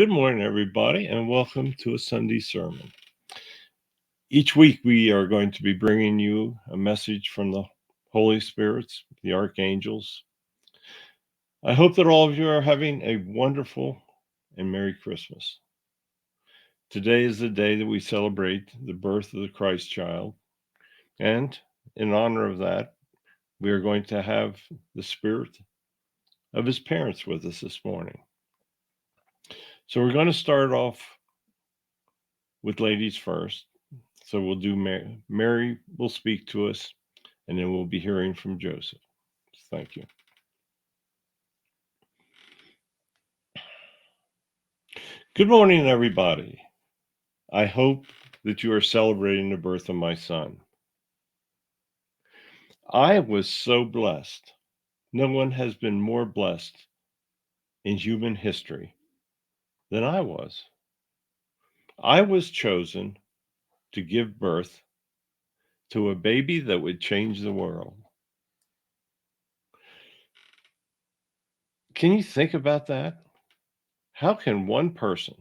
Good morning, everybody, and welcome to a Sunday sermon. Each week, we are going to be bringing you a message from the Holy Spirits, the archangels. I hope that all of you are having a wonderful and Merry Christmas. Today is the day that we celebrate the birth of the Christ child, and in honor of that, we are going to have the spirit of his parents with us this morning. So we're going to start off with ladies first. So we'll do Mary. Mary will speak to us, and then we'll be hearing from Joseph. Thank you. Good morning, everybody. I hope that you are celebrating the birth of my son. I was so blessed. No one has been more blessed in human history than I was. I was chosen to give birth to a baby that would change the world. Can you think about that? How can one person,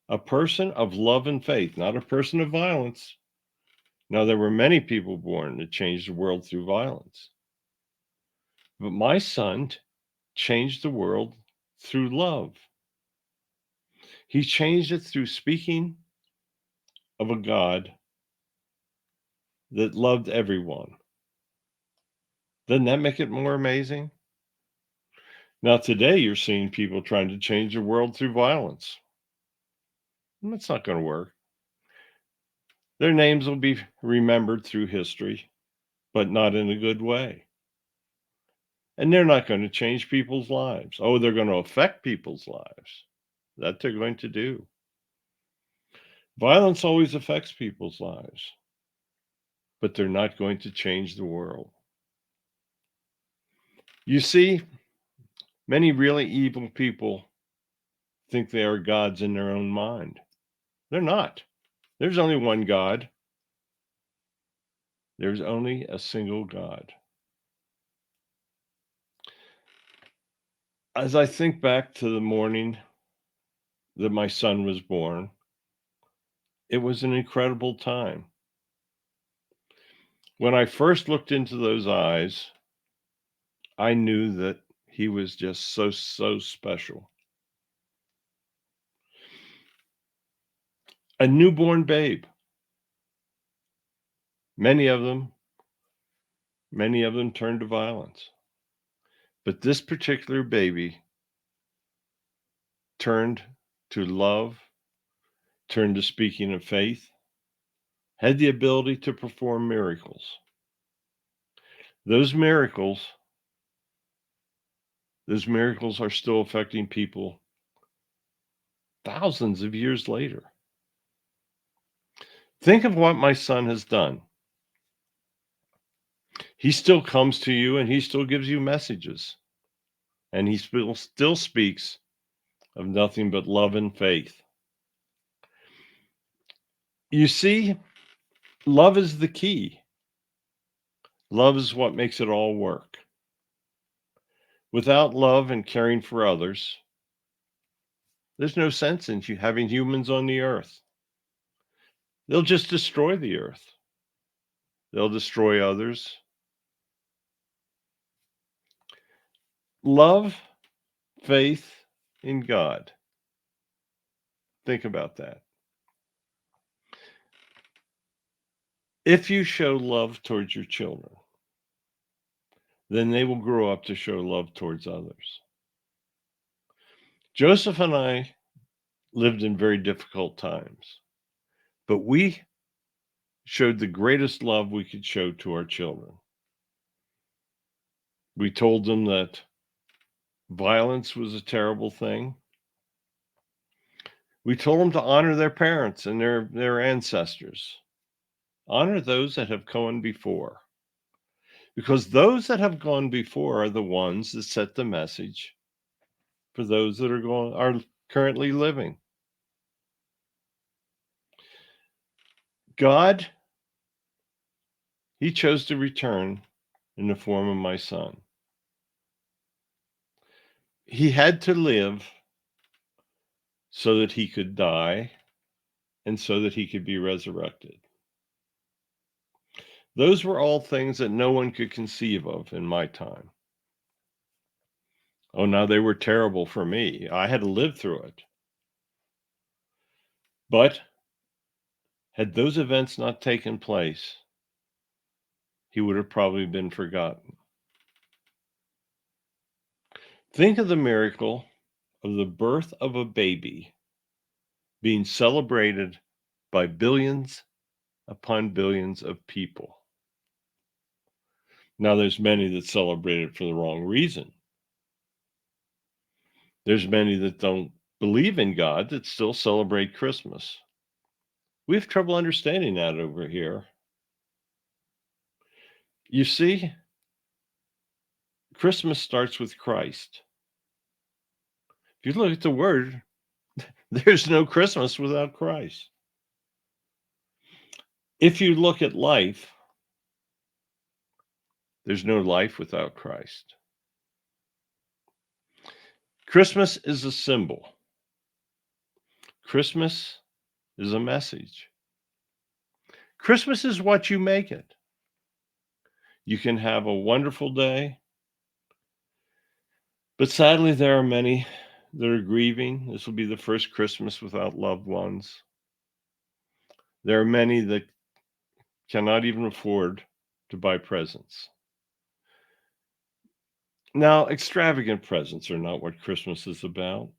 a person of love and faith, not a person of violence? Now, there were many people born to change the world through violence, but my son changed the world through love. He changed it through speaking of a God that loved everyone. Doesn't that make it more amazing? Now, today you're seeing people trying to change the world through violence. That's not going to work. Their names will be remembered through history, but not in a good way. And they're not going to change people's lives. Oh, they're going to affect people's lives. That they're going to do. Violence always affects people's lives, but they're not going to change the world. You see, many really evil people think they are gods in their own mind. They're not. There's only one God. There's only a single God. As I think back to the morning that my son was born, it was an incredible time. When I first looked into those eyes, I knew that he was just so special. A newborn babe. Many of them turned to violence. But this particular baby turned to love, turned to speaking of faith, had the ability to perform miracles. Those miracles are still affecting people thousands of years later. Think of what my son has done. He still comes to you and he still gives you messages. And he still speaks of nothing but love and faith. You see, love is the key. Love is what makes it all work. Without love and caring for others, there's no sense in you having humans on the earth. They'll just destroy the earth. They'll destroy others. Love, faith in God. Think about that. If you show love towards your children, then they will grow up to show love towards others. Joseph and I lived in very difficult times, but we showed the greatest love we could show to our children. We told them that violence was a terrible thing. We told them to honor their parents and their ancestors. Honor those that have gone before. Because those that have gone before are the ones that set the message for those that are currently living. God, he chose to return in the form of my son. He had to live so that he could die and so that he could be resurrected. Those were all things that no one could conceive of in my time. Oh, now they were terrible for me. I had to live through it. But had those events not taken place, he would have probably been forgotten. Think of the miracle of the birth of a baby being celebrated by billions upon billions of people. Now, there's many that celebrate it for the wrong reason. There's many that don't believe in God that still celebrate Christmas. We have trouble understanding that over here. You see, Christmas starts with Christ. If you look at the word, there's no Christmas without Christ. If you look at life, there's no life without Christ. Christmas is a symbol. Christmas is a message. Christmas is what you make it. You can have a wonderful day, but sadly, there are many that are grieving. This will be the first Christmas without loved ones. There are many that cannot even afford to buy presents. Now, extravagant presents are not what Christmas is about.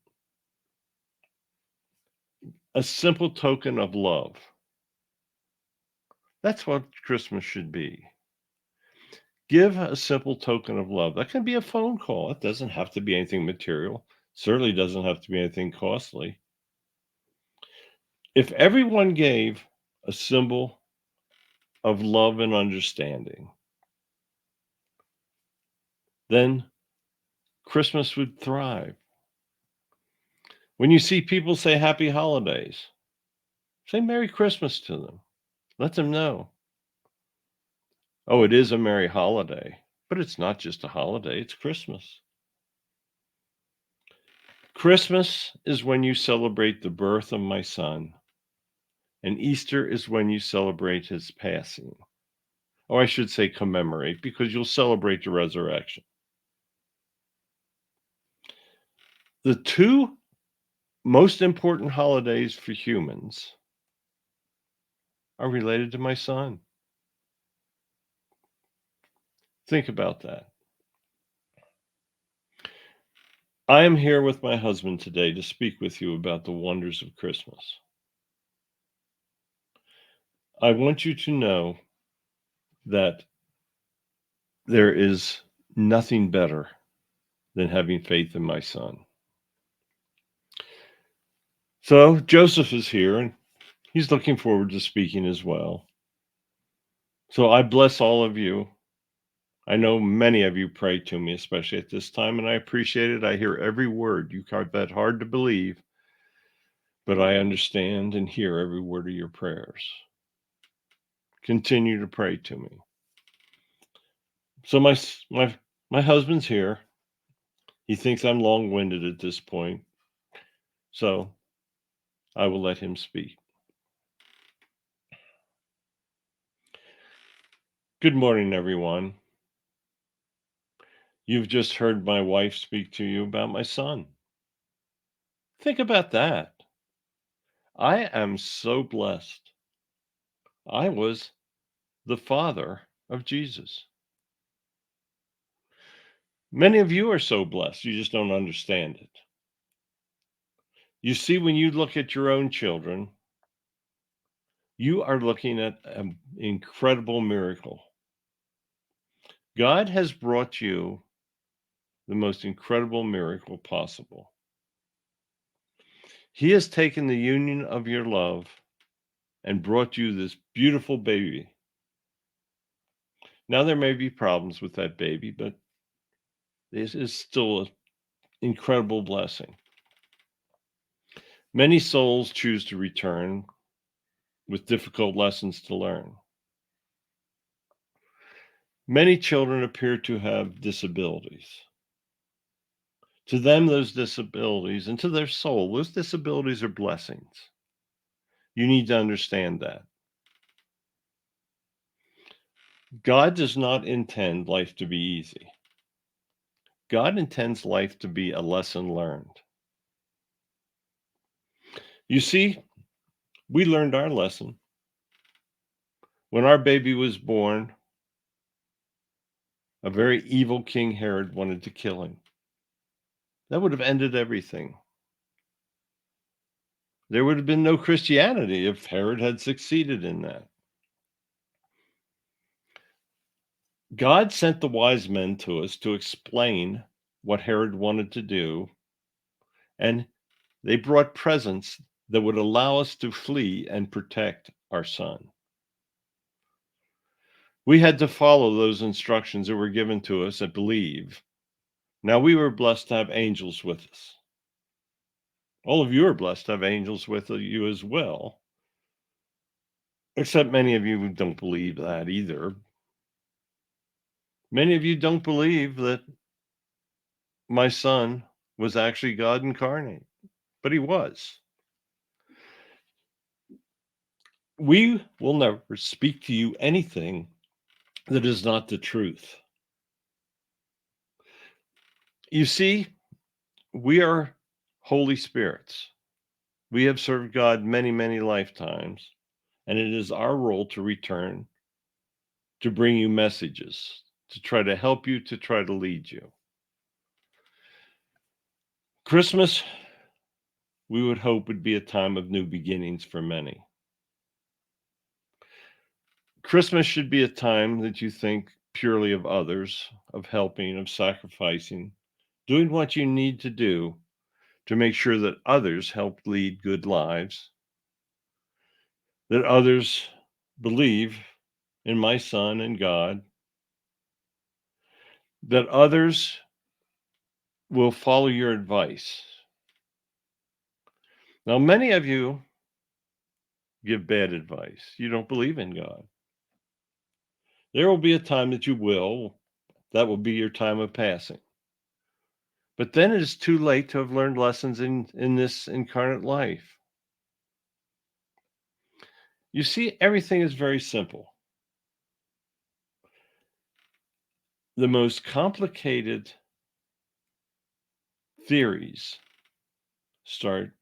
A simple token of love. That's what Christmas should be. Give a simple token of love. That can be a phone call. It doesn't have to be anything material. Certainly doesn't have to be anything costly. If everyone gave a symbol of love and understanding, then Christmas would thrive. When you see people say happy holidays, say Merry Christmas to them. Let them know. Oh, it is a merry holiday, but it's not just a holiday, it's Christmas. Christmas is when you celebrate the birth of my son, and Easter is when you celebrate his passing. Or I should say commemorate, because you'll celebrate the resurrection. The two most important holidays for humans are related to my son. Think about that. I am here with my husband today to speak with you about the wonders of Christmas. I want you to know that there is nothing better than having faith in my son. So Joseph is here and he's looking forward to speaking as well. So I bless all of you. I know many of you pray to me, especially at this time, and I appreciate it. I hear every word. You have that hard to believe, but I understand and hear every word of your prayers. Continue to pray to me. So my husband's here. He thinks I'm long-winded at this point, so I will let him speak. Good morning, everyone. You've just heard my wife speak to you about my son. Think about that. I am so blessed. I was the father of Jesus. Many of you are so blessed, you just don't understand it. You see, when you look at your own children, you are looking at an incredible miracle. God has brought you the most incredible miracle possible. He has taken the union of your love and brought you this beautiful baby. Now, there may be problems with that baby, but this is still an incredible blessing. Many souls choose to return with difficult lessons to learn. Many children appear to have disabilities. To them, those disabilities, and to their soul, those disabilities are blessings. You need to understand that. God does not intend life to be easy. God intends life to be a lesson learned. You see, we learned our lesson. When our baby was born, a very evil King Herod wanted to kill him. That would have ended everything. There would have been no Christianity if Herod had succeeded in that. God sent the wise men to us to explain what Herod wanted to do, and they brought presents that would allow us to flee and protect our son. We had to follow those instructions that were given to us and believe. Now, we were blessed to have angels with us. All of you are blessed to have angels with you as well, except many of you don't believe that either. Many of you don't believe that my son was actually God incarnate, but he was. We will never speak to you anything that is not the truth. You see, we are Holy Spirits. We have served God many, many lifetimes, and it is our role to return, to bring you messages, to try to help you, to try to lead you. Christmas, we would hope, would be a time of new beginnings for many. Christmas should be a time that you think purely of others, of helping, of sacrificing, doing what you need to do to make sure that others help lead good lives, that others believe in my son and God, that others will follow your advice. Now, many of you give bad advice. You don't believe in God. There will be a time that you will. That will be your time of passing. But then it is too late to have learned lessons in this incarnate life. You see, everything is very simple. The most complicated theories start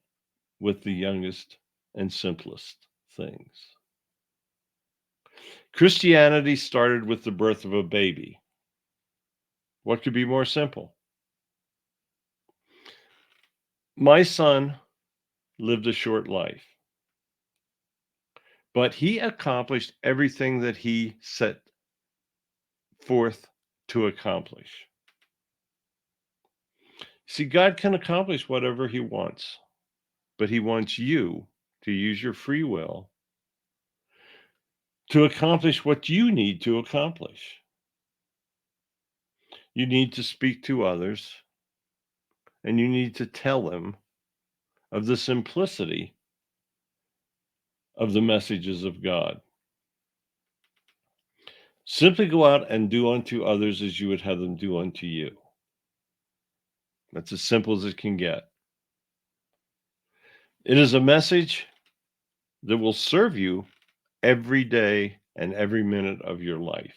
with the youngest and simplest things. Christianity started with the birth of a baby. What could be more simple? My son lived a short life, but he accomplished everything that he set forth to accomplish. See, God can accomplish whatever he wants, but he wants you to use your free will to accomplish what you need to accomplish. You need to speak to others, and you need to tell them of the simplicity of the messages of God. Simply go out and do unto others as you would have them do unto you. That's as simple as it can get. It is a message that will serve you every day and every minute of your life.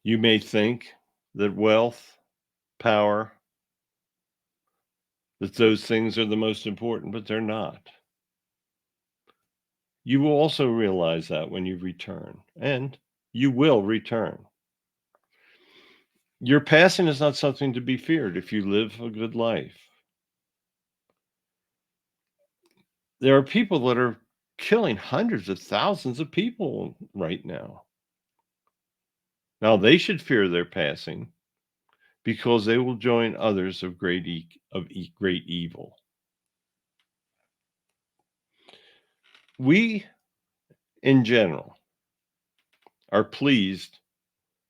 You may think that wealth, power, that those things are the most important, but they're not. You will also realize that when you return, and you will return. Your passing is not something to be feared if you live a good life. There are people that are killing hundreds of thousands of people right now. Now, they should fear their passing because they will join others of great evil. We, in general, are pleased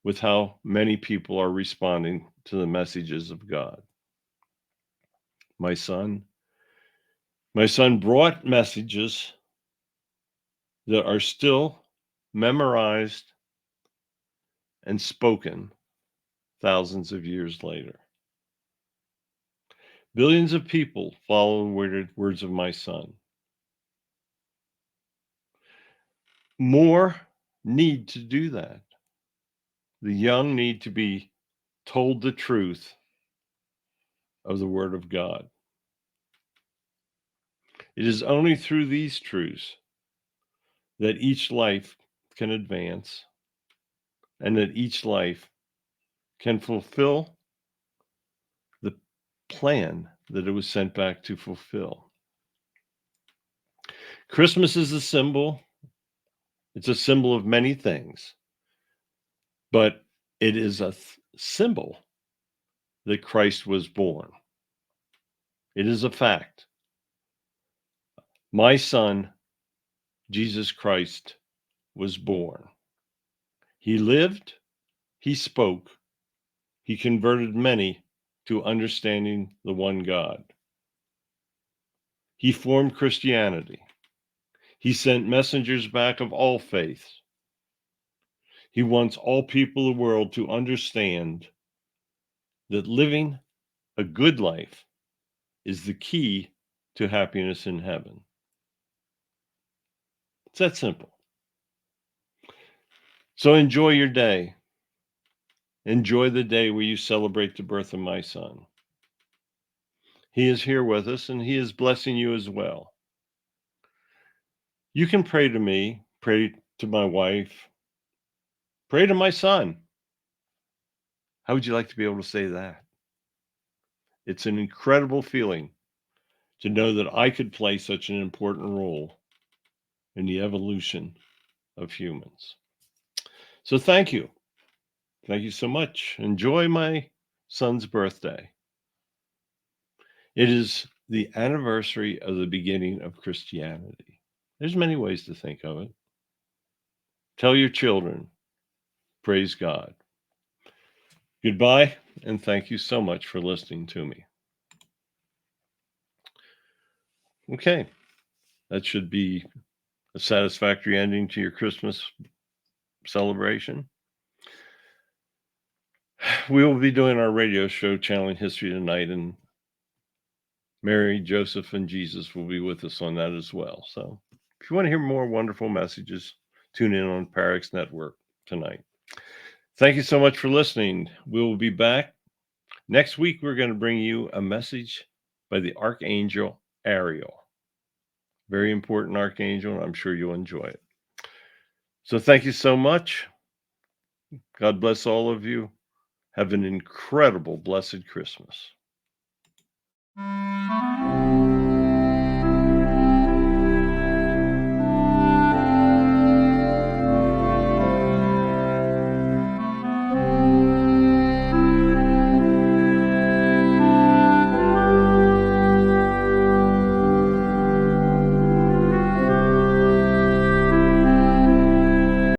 with how many people are responding to the messages of God. My son brought messages that are still memorized and spoken thousands of years later. Billions of people follow the words of my son. More need to do that. The young need to be told the truth of the Word of God. It is only through these truths that each life can advance and that each life can fulfill the plan that it was sent back to fulfill. Christmas is a symbol. It's a symbol of many things, but it is a symbol that Christ was born. It is a fact. My son, Jesus Christ, was born. He lived, he spoke, he converted many to understanding the one God. He formed Christianity. He sent messengers back of all faiths. He wants all people of the world to understand that living a good life is the key to happiness in heaven. It's that simple. So enjoy your day. Enjoy the day where you celebrate the birth of my son. He is here with us and he is blessing you as well. You can pray to me, pray to my wife, pray to my son. How would you like to be able to say that? It's an incredible feeling to know that I could play such an important role in the evolution of humans. So thank you. Thank you so much. Enjoy my son's birthday. It is the anniversary of the beginning of Christianity. There's many ways to think of it. Tell your children, praise God. Goodbye, and thank you so much for listening to me. Okay, that should be a satisfactory ending to your Christmas celebration. We will be doing our radio show, Channeling History tonight, and Mary, Joseph, and Jesus will be with us on that as well. So if you want to hear more wonderful messages, tune in on Parex Network tonight. Thank you so much for listening. We will be back. Next week, we're going to bring you a message by the Archangel Ariel. Very important archangel, and I'm sure you'll enjoy it. So thank you so much. God bless all of you. Have an incredible, blessed Christmas.